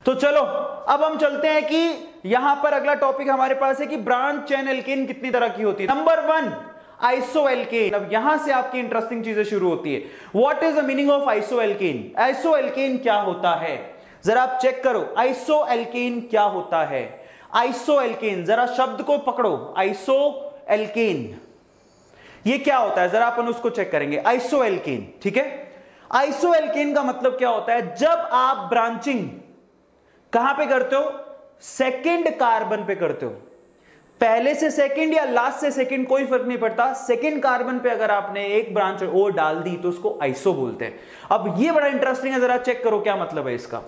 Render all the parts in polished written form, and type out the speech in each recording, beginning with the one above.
तो चलो अब हम चलते हैं कि यहां पर अगला टॉपिक हमारे पास है कि ब्रांच चेन एल्केन कितनी तरह की होती है। Number 1 isoalkane. अब यहां से आपकी इंटरेस्टिंग चीजें शुरू होती है। What is the meaning of isoalkane? Isoalkane क्या होता है जरा आप चेक करो। आइसोएल्केन क्या होता है? आइसोएल्केन, जरा शब्द को पकड़ो। आइसोएल्केन ये क्या होता है जरा अपन उसको चेक करेंगे। आइसोएल्केन, ठीक है। आइसोएल्केन का मतलब क्या होता है? जब आप ब्रांचिंग कहां पे करते हो? सेकंड कार्बन पे करते हो। पहले से सेकंड या लास्ट से सेकंड कोई फर्क नहीं पड़ता। सेकंड कार्बन पे अगर आपने एक ब्रांच और डाल दी तो उसको आइसो बोलते हैं। अब ये बड़ा इंटरेस्टिंग है, जरा चेक करो क्या मतलब है इसका।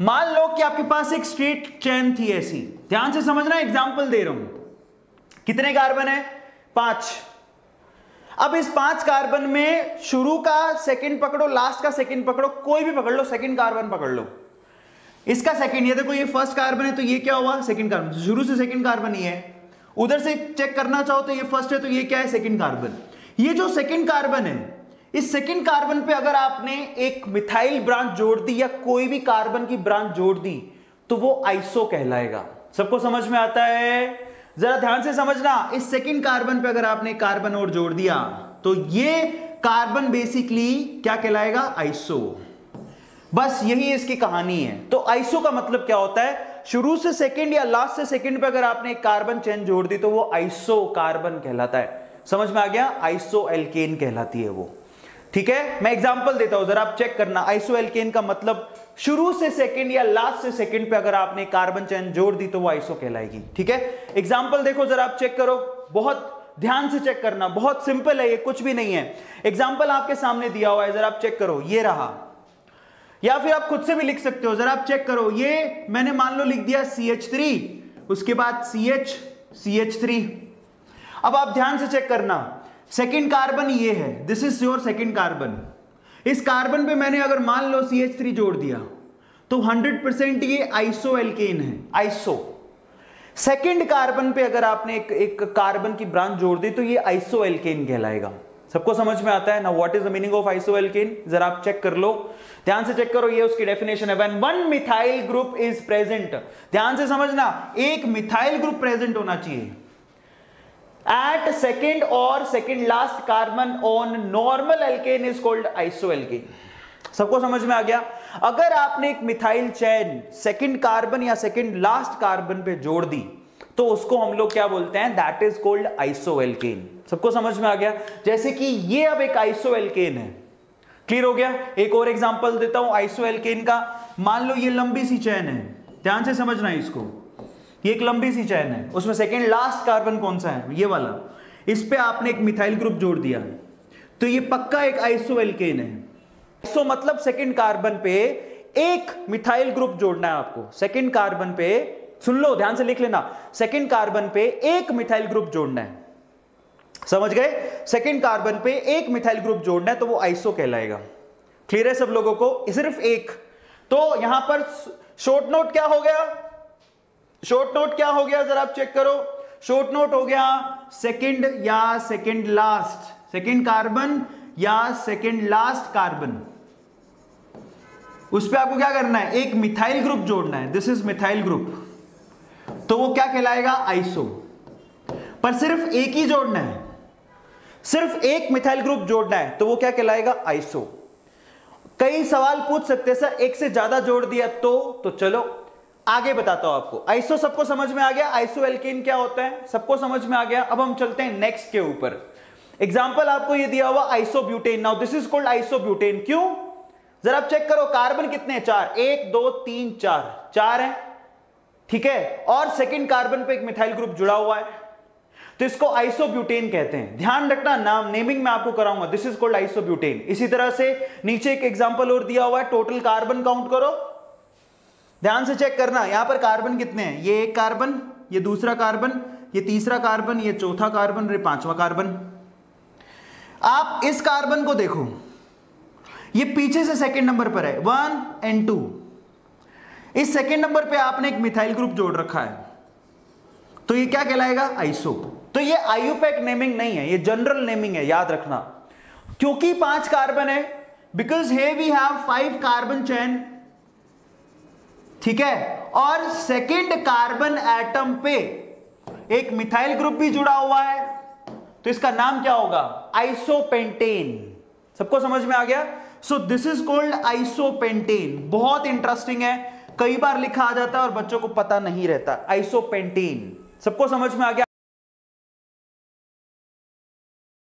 मान लो कि आपके पास एक स्ट्रेट चेन थी ऐसी, ध्यान से समझना, एग्जांपल दे रहा हूं। कितने कार्बन है? 5। अब इस 5 कार्बन में शुरू का सेकंड पकड़ो, लास्ट का सेकंड पकड़ो, कोई भी पकड़ लो, सेकंड कार्बन पकड़ लो। इसका सेकंड, ये देखो ये फर्स्ट कार्बन है तो ये क्या हुआ? Second carbon. शुरू से सेकंड कार्बन ही है। उधर से चेक करना चाहो तो ये फर्स्ट है तो ये क्या है? Second carbon. ये जो सेकंड कार्बन है, इस सेकंड कार्बन पे अगर आपने एक मिथाइल ब्रांच जोड़ दी या कोई भी कार्बन की ब्रांच जोड़ दी तो वो आइसो कहलाएगा। सबको समझ में आता है? जरा ध्यान से समझना। इस सेकंड कार्बन पे अगर आपने कार्बन और जोड़ दिया तो ये कार्बन बेसिकली क्या कहलाएगा? आइसो। बस यही इसकी कहानी है। तो आइसो का मतलब क्या होता है? शुरू से सेकंड या लास्ट से सेकंड पे अगर आपने एक कार्बन चेन जोड़ दी तो वो आइसो कार्बन कहलाता है। समझ में आ गया? आइसो एल्केन कहलाती है वो, ठीक है। मैं एग्जांपल देता हूं, जरा आप चेक करना। आइसो एल्केन का मतलब शुरू से सेकंड या लास्ट से सेकंड पे अगर आपने कार्बन चेन जोड़ दी तो वो आइसो कहलाएगी, ठीक है। एग्जांपल देखो, जरा आप चेक करो, बहुत ध्यान से चेक करना, बहुत सिंपल है ये, कुछ भी नहीं है। एग्जांपल आपके सामने दिया हुआ है, जरा आप चेक करो, ये रहा। या फिर आप खुद से भी लिख सकते हो, जरा आप चेक करो। ये मैंने मान लो लिख दिया CH3, उसके बाद CH3। अब आप ध्यान से चेक करना, सेकंड कार्बन ये है, this is your second carbon. इस कार्बन पे मैंने अगर मान लो CH3 जोड़ दिया तो 100% ये आइसो एल्केन है, आइसो। सेकंड कार्बन पे अगर आपने एक कार्बन की ब्रांच जोड़ दी तो ये आइसो एल्केन कहलाएगा। सबको समझ में आता है ना? What is the meaning of iso alkane? जरा आप चेक कर लो, ध्यान से चेक करो। ये उसकी डेफिनेशन है, when one methyl group is present. ध्यान से समझना, एक मिथाइल ग्रुप प्रेजेंट होना चाहिए एट सेकंड और second last carbon on normal alkane is called iso alkane. सबको समझ में आ गया? अगर आपने एक मिथाइल चेन सेकंड कार्बन या सेकंड लास्ट कार्बन पे जोड़ दी तो उसको हम लोग क्या बोलते हैं? That is called iso alkane. सबको समझ में आ गया? जैसे कि ये अब एक आइसो एल्केन है, क्लियर हो गया? एक और एग्जांपल देता हूं आइसो एल्केन का। मान लो ये लंबी सी चेन है, ध्यान से समझना है इसको। ये एक लंबी सी चेन है, उसमें सेकंड लास्ट कार्बन कौन सा है? ये वाला। इस पे आपने एक मिथाइल ग्रुप जोड़ दिया तो ये पक्का एक आइसो एल्केन है। आइसो मतलब सेकंड कार्बन पे एक मिथाइल ग्रुप जोड़ना है आपको। सेकंड कार्बन पे, सुन लो ध्यान से लिख लेना, सेकंड कार्बन पे एक मिथाइल ग्रुप जोड़ना है। समझ गए? सेकंड कार्बन पे एक मिथाइल ग्रुप जोड़ना है तो वो आइसो कहलाएगा। क्लियर है सब लोगों को? सिर्फ एक। तो यहां पर शॉर्ट नोट क्या हो गया? शॉर्ट नोट क्या हो गया जरा आप चेक करो। शॉर्ट नोट हो गया सेकंड या सेकंड लास्ट, सेकंड कार्बन या सेकंड लास्ट कार्बन, उस पे आपको क्या करना है? एक मिथाइल ग्रुप जोड़ना है। दिस इज मिथाइल ग्रुप, तो वो क्या कहलाएगा? आइसो। पर सिर्फ एक ही जोड़ना है, सिर्फ एक मिथाइल ग्रुप जोड़ना है तो वो क्या कहलाएगा? आइसो। कई सवाल पूछ सकते हैं, सर एक से ज्यादा जोड़ दिया तो चलो आगे बताता हूं आपको। आइसो सबको समझ में आ गया? आइसो एल्केन क्या होता है सबको समझ में आ गया? अब हम चलते हैं नेक्स्ट के ऊपर। एग्जांपल आपको ये दिया हुआ isobutane. Now this is called isobutane. क्यों? जरा आप चेक करो, कार्बन कितने हैं? 4, 1 2 3 4, 4 है, ठीक है। और सेकंड कार्बन पे एक मिथाइल ग्रुप जुड़ा हुआ है तो इसको आइसोब्यूटेन कहते हैं। ध्यान रखना, नाम नेमिंग मैं आपको कराऊंगा। This is called isobutane. इसी तरह से नीचे एक एग्जांपल और दिया हुआ है, टोटल कार्बन काउंट करो, ध्यान से चेक करना। यहां पर कार्बन कितने हैं? ये एक कार्बन, ये दूसरा कार्बन, ये तीसरा कार्बन, ये चौथा कार्बन, ये पांचवा कार्बन। आप इस कार्बन को देखो, ये पीछे से सेकंड नंबर पर है, 1 और 2। इस सेकंड नंबर पे आपने एक मिथाइल ग्रुप जोड़ रखा है तो ये क्या कहलाएगा? आइसो। तो ये आईयूपैक नेमिंग नहीं है, ये जनरल नेमिंग है, याद रखना। क्योंकि 5 कार्बन है, because here we have 5 carbon chain, ठीक है, और सेकेंड कार्बन एटम पे एक मिथाइल ग्रुप भी जुड़ा हुआ है, तो इसका नाम क्या होगा? आइसोपेंटेन। सबको समझ में आ गया? So this is called isopentane. बहुत इंटरेस्टिंग है, कई बार लिखा आ जाता है और बच्चों को पता नहीं रहता। आइसोपेंटेन, सबको समझ में आ गया?